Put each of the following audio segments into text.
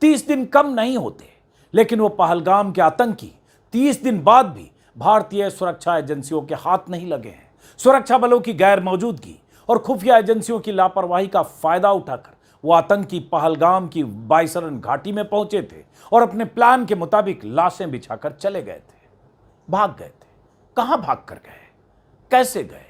30 दिन कम नहीं होते, लेकिन वो पहलगाम के आतंकी 30 दिन बाद भी भारतीय सुरक्षा एजेंसियों के हाथ नहीं लगे हैं। सुरक्षा बलों की गैर मौजूदगी और खुफिया एजेंसियों की लापरवाही का फायदा उठाकर वो आतंकी पहलगाम की बाइसरन घाटी में पहुंचे थे और अपने प्लान के मुताबिक लाशें बिछाकर चले गए थे, भाग गए थे। कहां भाग कर गए, कैसे गए,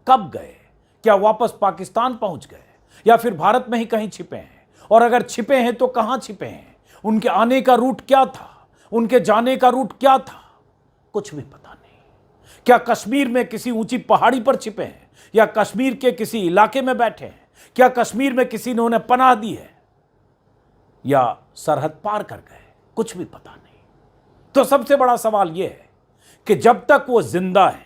कब गए, क्या वापस पाकिस्तान पहुंच गए या फिर भारत में ही कहीं छिपे हैं? और अगर छिपे हैं तो कहां छिपे हैं? उनके आने का रूट क्या था, उनके जाने का रूट क्या था? कुछ भी पता नहीं। क्या कश्मीर में किसी ऊंची पहाड़ी पर छिपे हैं या कश्मीर के किसी इलाके में बैठे हैं? क्या कश्मीर में किसी ने उन्हें पनाह दी है या सरहद पार कर गए? कुछ भी पता नहीं। तो सबसे बड़ा सवाल यह है कि जब तक वो जिंदा है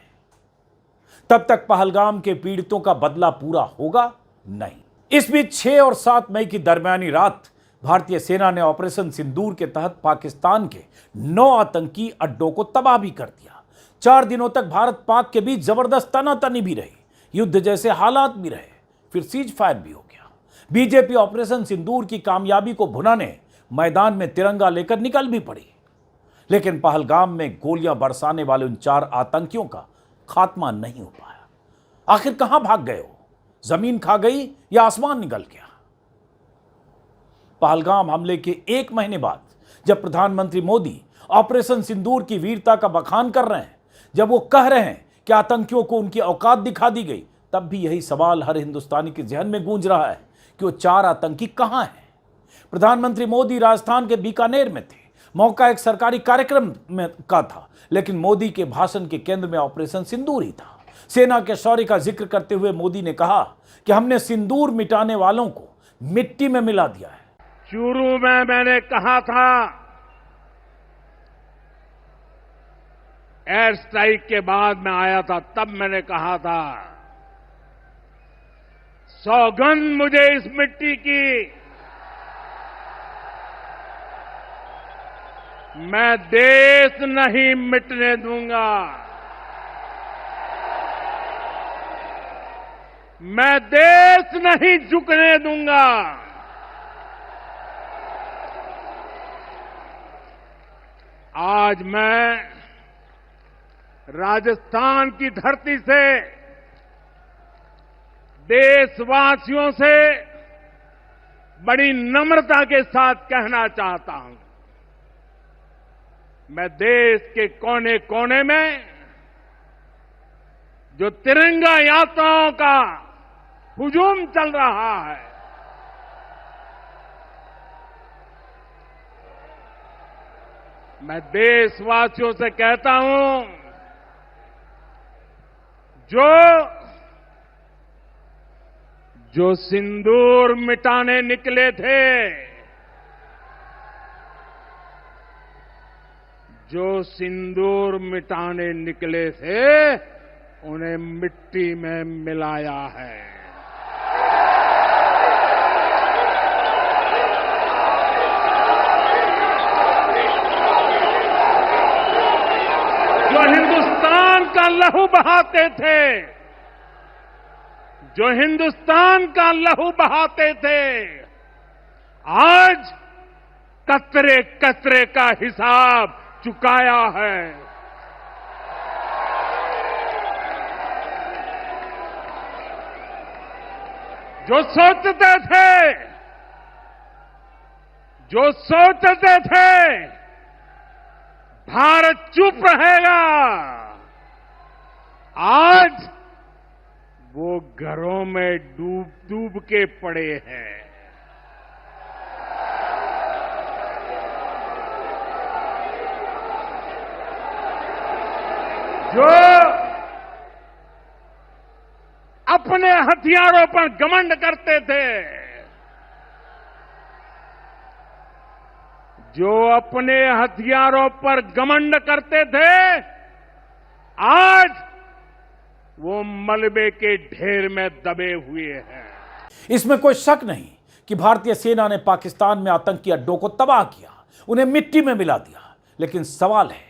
तब तक पहलगाम के पीड़ितों का बदला पूरा होगा नहीं। इस बीच 6 और 7 मई की दरमियानी रात भारतीय सेना ने ऑपरेशन सिंदूर के तहत पाकिस्तान के 9 आतंकी अड्डों को तबाह भी कर दिया। 4 दिनों तक भारत पाक के बीच जबरदस्त तनातनी भी रही, युद्ध जैसे हालात भी रहे, फिर सीज फायर भी हो गया। बीजेपी ऑपरेशन सिंदूर की कामयाबी को भुनाने मैदान में तिरंगा लेकर निकल भी पड़ी, लेकिन पहलगाम में गोलियां बरसाने वाले उन 4 आतंकियों का खात्मा नहीं हो पाया। आखिर कहां भाग गए हो? जमीन खा गई या आसमान निकल गया? पहलगाम हमले के 1 महीने बाद जब प्रधानमंत्री मोदी ऑपरेशन सिंदूर की वीरता का बखान कर रहे हैं, जब वो कह रहे हैं कि आतंकियों को उनकी औकात दिखा दी गई, तब भी यही सवाल हर हिंदुस्तानी के जहन में गूंज रहा है कि वो 4 आतंकी कहां हैं। प्रधानमंत्री मोदी राजस्थान के बीकानेर में थे। मौका एक सरकारी कार्यक्रम में का था, लेकिन मोदी के भाषण के केंद्र में ऑपरेशन सिंदूर ही था। सेना के शौर्य का जिक्र करते हुए मोदी ने कहा कि हमने सिंदूर मिटाने वालों को मिट्टी में मिला दिया है। शुरू में मैंने कहा था, एयर स्ट्राइक के बाद मैं आया था, तब मैंने कहा था, सौगंध मुझे इस मिट्टी की, मैं देश नहीं मिटने दूंगा, मैं देश नहीं झुकने दूंगा। आज मैं राजस्थान की धरती से देशवासियों से बड़ी नम्रता के साथ कहना चाहता हूं, मैं देश के कोने कोने में जो तिरंगा यात्राओं का हुजूम चल रहा है, मैं देशवासियों से कहता हूं, जो सिंदूर मिटाने निकले थे, जो सिंदूर मिटाने निकले थे, उन्हें मिट्टी में मिलाया है। जो हिंदुस्तान का लहू बहाते थे, जो हिंदुस्तान का लहू बहाते थे, आज कतरे कतरे का हिसाब चुकाया है। जो सोचते थे भारत चुप रहेगा, आज वो घरों में डूब डूब के पड़े हैं। जो अपने हथियारों पर घमंड करते थे, जो अपने हथियारों पर घमंड करते थे, आज वो मलबे के ढेर में दबे हुए हैं। इसमें कोई शक नहीं कि भारतीय सेना ने पाकिस्तान में आतंकी अड्डों को तबाह किया, उन्हें मिट्टी में मिला दिया। लेकिन सवाल है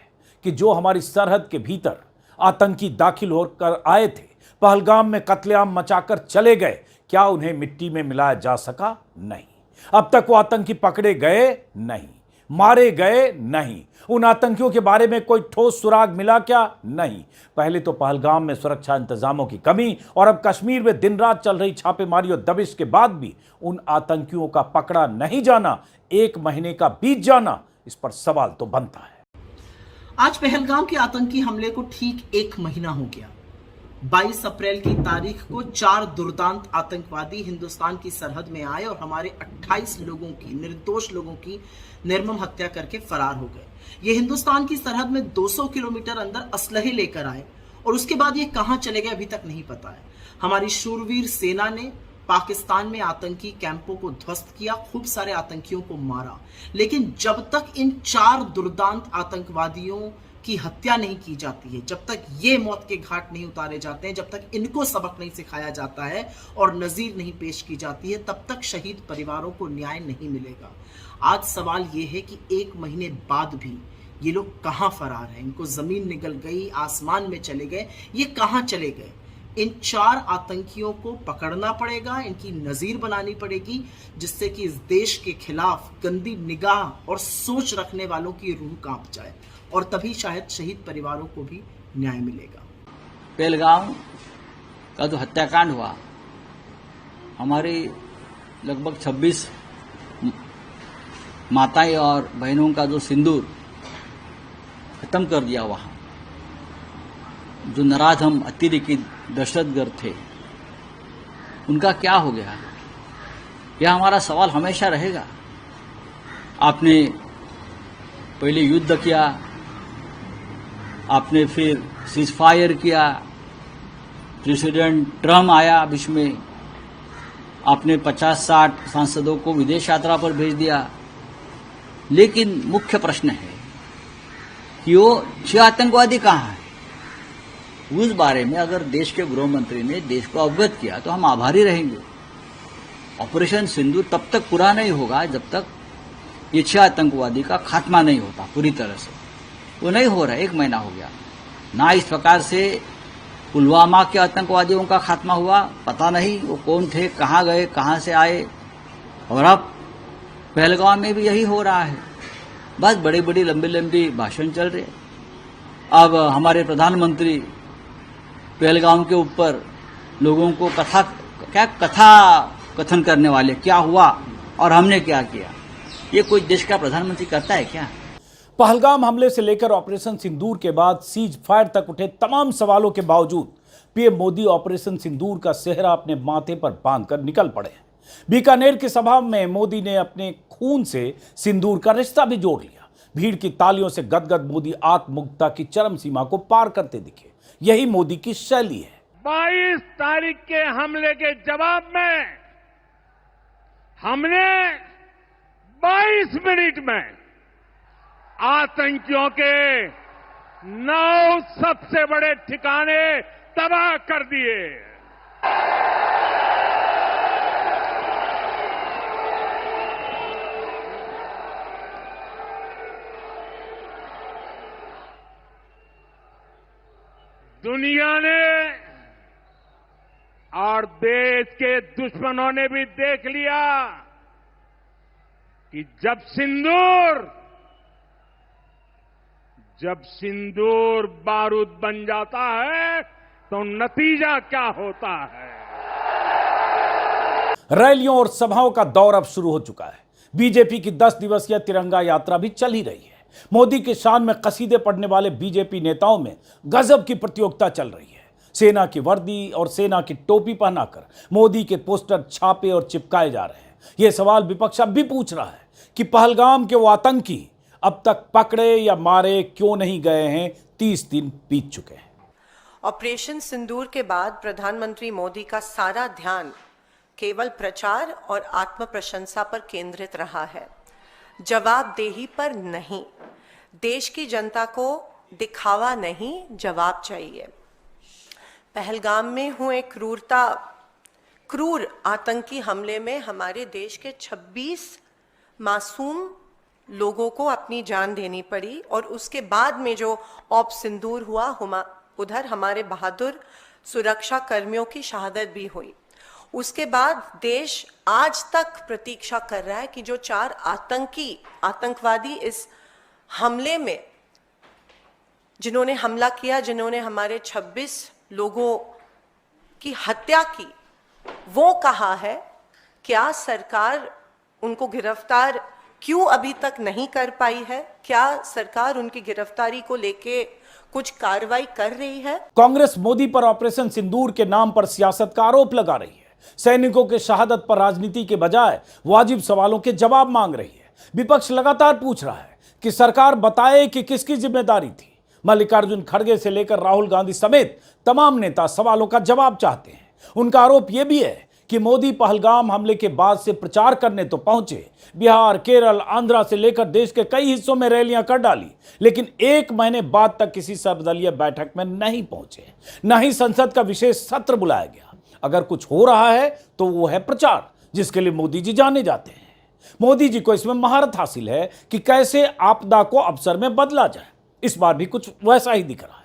कि जो हमारी सरहद के भीतर आतंकी दाखिल होकर आए थे, पहलगाम में कत्लेआम मचाकर चले गए, क्या उन्हें मिट्टी में मिलाया जा सका? नहीं। अब तक वो आतंकी पकड़े गए नहीं, मारे गए नहीं। उन आतंकियों के बारे में कोई ठोस सुराग मिला क्या? नहीं। पहले तो पहलगाम में सुरक्षा इंतजामों की कमी और अब कश्मीर में दिन रात चल रही छापेमारी और दबिश के बाद भी उन आतंकियों का पकड़ा नहीं जाना, 1 महीने का बीत जाना, इस पर सवाल तो बनता है। आज पहलगाम के आतंकी हमले को ठीक 1 महीना हो गया। 22 अप्रैल की तारीख को 4 दुर्दांत आतंकवादी हिंदुस्तान की सरहद में आए और हमारे 28 लोगों की, निर्दोष लोगों की निर्मम हत्या करके फरार हो गए। ये हिंदुस्तान की सरहद में 200 किलोमीटर अंदर असलहे लेकर आए और उसके बाद ये कहां चले गए अभी तक नहीं पता है। हमारी शूरवीर सेना ने पाकिस्तान में आतंकी कैंपों को ध्वस्त किया, खूब सारे आतंकियों को मारा, लेकिन जब तक इन 4 दुर्दांत आतंकवादियों की हत्या नहीं की जाती है, जब तक ये मौत के घाट नहीं उतारे जाते हैं, जब तक इनको सबक नहीं सिखाया जाता है और नजीर नहीं पेश की जाती है, तब तक शहीद परिवारों को न्याय नहीं मिलेगा। आज सवाल ये है कि 1 महीने बाद भी ये लोग कहां फरार हैं? इनको जमीन निगल गई, आसमान में चले गए, ये कहां चले गए? इन 4 आतंकियों को पकड़ना पड़ेगा, इनकी नजीर बनानी पड़ेगी, जिससे कि इस देश के खिलाफ गंदी निगाह और सोच रखने वालों की रूह कांप जाए और तभी शायद शहीद परिवारों को भी न्याय मिलेगा। पहलगाम का जो हत्याकांड हुआ, हमारी लगभग 26 माताएं और बहनों का जो सिंदूर खत्म कर दिया, वहां जो नाराज हम अतिरेकी दहशतगर्द थे, उनका क्या हो गया? यह हमारा सवाल हमेशा रहेगा। आपने पहले युद्ध किया, आपने फिर सीजफायर किया, प्रेसिडेंट ट्रम्प आया बीच में, आपने 50-60 सांसदों को विदेश यात्रा पर भेज दिया, लेकिन मुख्य प्रश्न है कि वो 6 आतंकवादी कहाँ हैं? उस बारे में अगर देश के गृह मंत्री ने देश को अवगत किया तो हम आभारी रहेंगे। ऑपरेशन सिंदूर तब तक पूरा नहीं होगा जब तक ये 6 आतंकवादी का खात्मा नहीं होता पूरी तरह से। वो नहीं हो रहा, 1 महीना हो गया ना। इस प्रकार से पुलवामा के आतंकवादियों का खात्मा हुआ, पता नहीं वो कौन थे, कहाँ गए, कहाँ से आए, और अब पहलगाम में भी यही हो रहा है। बस बड़ी बड़ी लंबी लंबी भाषण चल रहे। अब हमारे प्रधानमंत्री पहलगाम के ऊपर लोगों को कथा कथन करने वाले, क्या हुआ और हमने क्या किया, ये कोई देश का प्रधानमंत्री करता है क्या? पहलगाम हमले से लेकर ऑपरेशन सिंदूर के बाद सीज फायर तक उठे तमाम सवालों के बावजूद पीएम मोदी ऑपरेशन सिंदूर का सेहरा अपने माथे पर बांधकर निकल पड़े। बीकानेर की सभा में मोदी ने अपने खून से सिंदूर का रिश्ता भी जोड़ लिया। भीड़ की तालियों से गदगद मोदी आत्ममुग्धता की चरम सीमा को पार करते दिखे। यही मोदी की शैली है। 22 तारीख के हमले के जवाब में हमने 22 मिनट में आतंकियों के 9 सबसे बड़े ठिकाने तबाह कर दिए। दुनिया ने और देश के दुश्मनों ने भी देख लिया कि जब सिंदूर बारूद बन जाता है तो नतीजा क्या होता है। रैलियों और सभाओं का दौर अब शुरू हो चुका है। बीजेपी की 10 दिवसीय तिरंगा यात्रा भी चल ही रही है। मोदी के शान में कसीदे पढ़ने वाले बीजेपी नेताओं में गजब की प्रतियोगिता चल रही है। सेना की वर्दी और सेना की टोपी पहनाकर मोदी के पोस्टर छापे और चिपकाए जा रहे हैं। यह सवाल विपक्ष अब भी पूछ रहा है कि पहलगाम के वो आतंकी अब तक पकड़े या मारे क्यों नहीं गए हैं? 30 दिन बीत चुके हैं। ऑपरेशन सिंदूर के बाद प्रधानमंत्री मोदी का सारा ध्यान केवल प्रचार और आत्म प्रशंसा पर केंद्रित रहा है, जवाबदेही पर नहीं। देश की जनता को दिखावा नहीं, जवाब चाहिए। पहलगाम में हुए क्रूर आतंकी हमले में हमारे देश के 26 मासूम लोगों को अपनी जान देनी पड़ी और उसके बाद में जो ऑप सिंदूर हुआ, उधर हमारे बहादुर सुरक्षा कर्मियों की शहादत भी हुई। उसके बाद देश आज तक प्रतीक्षा कर रहा है कि जो 4 आतंकवादी इस हमले में जिन्होंने हमला किया, जिन्होंने हमारे 26 लोगों की हत्या की, वो कहाँ है? क्या सरकार उनको गिरफ्तार क्यों अभी तक नहीं कर पाई है? क्या सरकार उनकी गिरफ्तारी को लेके कुछ कार्रवाई कर रही है? कांग्रेस मोदी पर ऑपरेशन सिंदूर के नाम पर सियासत का आरोप लगा रही है। सैनिकों के शहादत पर राजनीति के बजाय वाजिब सवालों के जवाब मांग रही है। विपक्ष लगातार पूछ रहा है कि सरकार बताए कि किसकी जिम्मेदारी थी। मल्लिकार्जुन खड़गे से लेकर राहुल गांधी समेत तमाम नेता सवालों का जवाब चाहते हैं। उनका आरोप यह भी है कि मोदी पहलगाम हमले के बाद से प्रचार करने तो पहुंचे, बिहार, केरल, आंध्रा से लेकर देश के कई हिस्सों में रैलियां कर डाली, लेकिन 1 महीने बाद तक किसी सर्वदलीय बैठक में नहीं पहुंचे, न ही संसद का विशेष सत्र बुलाया गया। अगर कुछ हो रहा है तो वो है प्रचार, जिसके लिए मोदी जी जाने जाते हैं। मोदी जी को इसमें महारत हासिल है कि कैसे आपदा को अवसर में बदला जाए। इस बार भी कुछ वैसा ही दिख रहा है।